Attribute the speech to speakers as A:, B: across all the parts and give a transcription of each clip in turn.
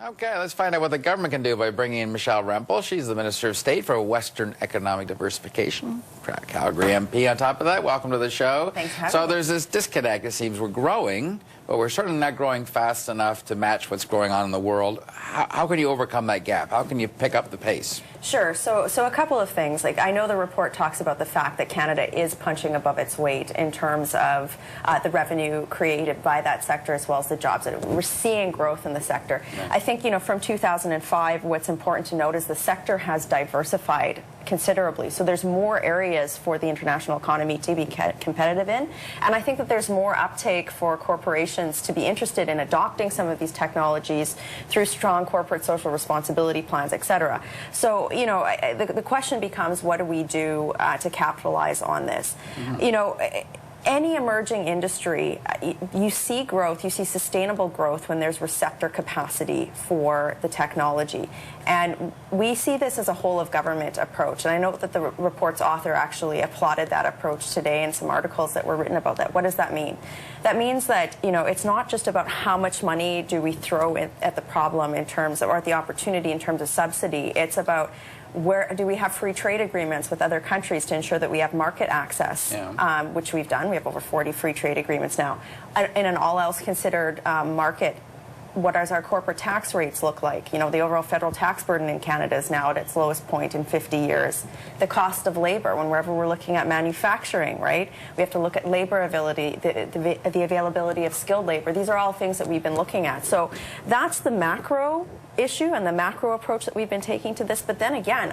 A: Okay, let's find out what the government can do by bringing in Michelle Rempel. She's the Minister of State for Western Economic Diversification. Calgary MP on top of that. Welcome to the show.
B: Thanks for having
A: So
B: me.
A: there's this disconnect. It seems we're growing, but we're certainly not growing fast enough to match what's going on in the world. How can you overcome that gap? How can you pick up the pace?
B: Sure. So a couple of things. Like, I know the report talks about the fact that Canada is punching above its weight in terms of the revenue created by that sector as well as the jobs. We're seeing growth in the sector.
A: Yeah.
B: I think, from 2005, what's important to note is the sector has diversified considerably. So there's more areas for the international economy to be competitive in. And I think that there's more uptake for corporations to be interested in adopting some of these technologies through strong corporate social responsibility plans, et cetera. So, the question becomes, what do we do to capitalize on this? Any emerging industry, you see growth, you see sustainable growth when there's receptor capacity for the technology. And we see this as a whole of government approach. And I know that the report's author actually applauded that approach today in some articles that were written about that. What does that mean? That means that, it's not just about how much money do we throw at the problem in terms of, or at the opportunity in terms of subsidy. It's about, where do we have free trade agreements with other countries to ensure that we have market access, which we've done. We have over 40 free trade agreements now. In an all else considered market, what does our corporate tax rates look like? The overall federal tax burden in Canada is now at its lowest point in 50 years. The cost of labor, whenever we're looking at manufacturing, right? We have to look at labor availability, the availability of skilled labor. These are all things that we've been looking at. So that's the macro issue and the macro approach that we've been taking to this. But then again,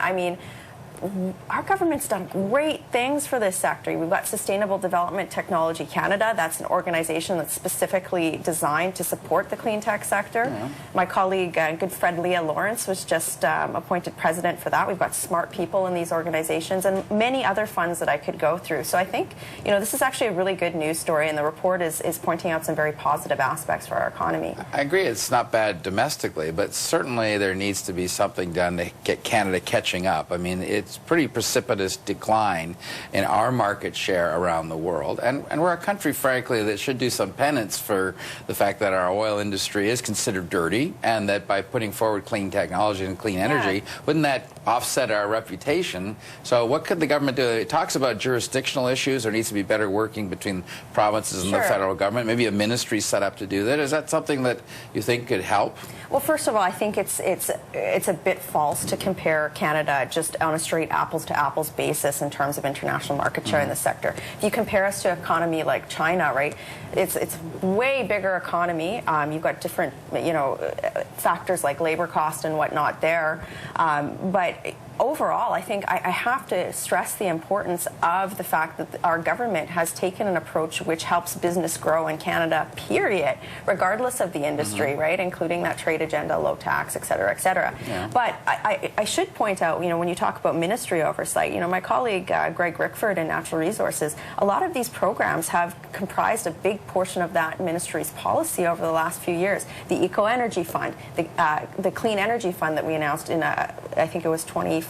B: our government's done great things for this sector. We've got Sustainable Development Technology Canada. That's an organization that's specifically designed to support the clean tech sector.
A: Yeah.
B: My colleague, good friend Leah Lawrence, was just appointed president for that. We've got smart people in these organizations and many other funds that I could go through. So I think, this is actually a really good news story, and the report is pointing out some very positive aspects for our economy.
A: I agree it's not bad domestically, but certainly there needs to be something done to get Canada catching up. It's pretty precipitous decline in our market share around the world. And we're a country, frankly, that should do some penance for the fact that our oil industry is considered dirty, and that by putting forward clean technology and clean energy, wouldn't that offset our reputation? So what could the government do? It talks about jurisdictional issues. There needs to be better working between provinces and the federal government. Maybe a ministry set up to do that. Is that something that you think could help?
B: Well, first of all, I think it's a bit false to compare Canada just on a straight apples-to-apples basis in terms of international market share in the sector. If you compare us to an economy like China, right, it's way bigger economy. You've got different, factors like labor cost and whatnot there. But overall, I think I have to stress the importance of the fact that our government has taken an approach which helps business grow in Canada, period, regardless of the industry, right, including that trade agenda, low tax, et cetera, et cetera.
A: Yeah.
B: But I should point out, when you talk about ministry oversight, my colleague Greg Rickford in Natural Resources, a lot of these programs have comprised a big portion of that ministry's policy over the last few years. The Eco Energy Fund, the Clean Energy Fund that we announced in, I think it was 2014.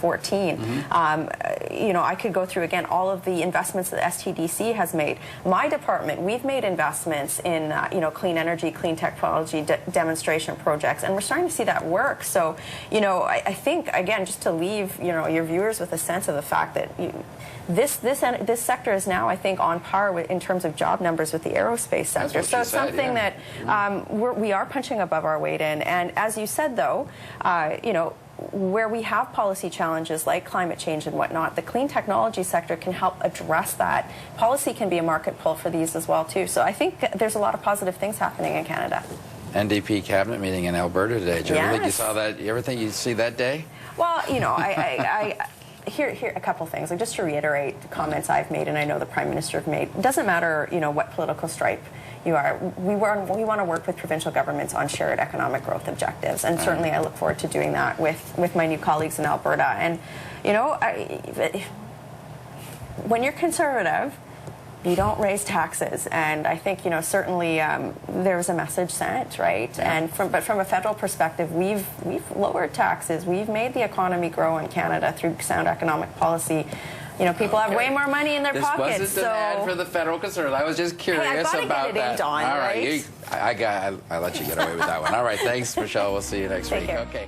B: I could go through again all of the investments that STDC has made. My department, we've made investments in clean energy, clean technology demonstration projects, and we're starting to see that work. So, I think again, just to leave your viewers with a sense of the fact that this sector is now, I think, on par with, in terms of job numbers, with the aerospace sector. So it's something that we are punching above our weight in. And as you said, though, where we have policy challenges like climate change and whatnot, the clean technology sector can help address that. Policy can be a market pull for these as well, too. So I think there's a lot of positive things happening in Canada.
A: NDP cabinet meeting in Alberta today. Did you ever think you saw that? You ever think you'd see that day?
B: Well, Here a couple things. Just to reiterate the comments I've made, and I know the Prime Minister have made. It doesn't matter, what political stripe you are. We want to work with provincial governments on shared economic growth objectives, and certainly I look forward to doing that with my new colleagues in Alberta. And when you're conservative, you don't raise taxes, and I think certainly there's a message sent, right?
A: Yeah.
B: And from a federal perspective, we've lowered taxes, we've made the economy grow in Canada through sound economic policy. You know, people have way more money in their pockets.
A: This wasn't an ad for the federal concerns. I was just curious
B: I've gotta
A: about
B: get it in,
A: that.
B: Dawn,
A: All right,
B: right?
A: I let you get away with that one. All right, thanks, Michelle. We'll see you next
B: Take
A: week.
B: care.
A: Okay.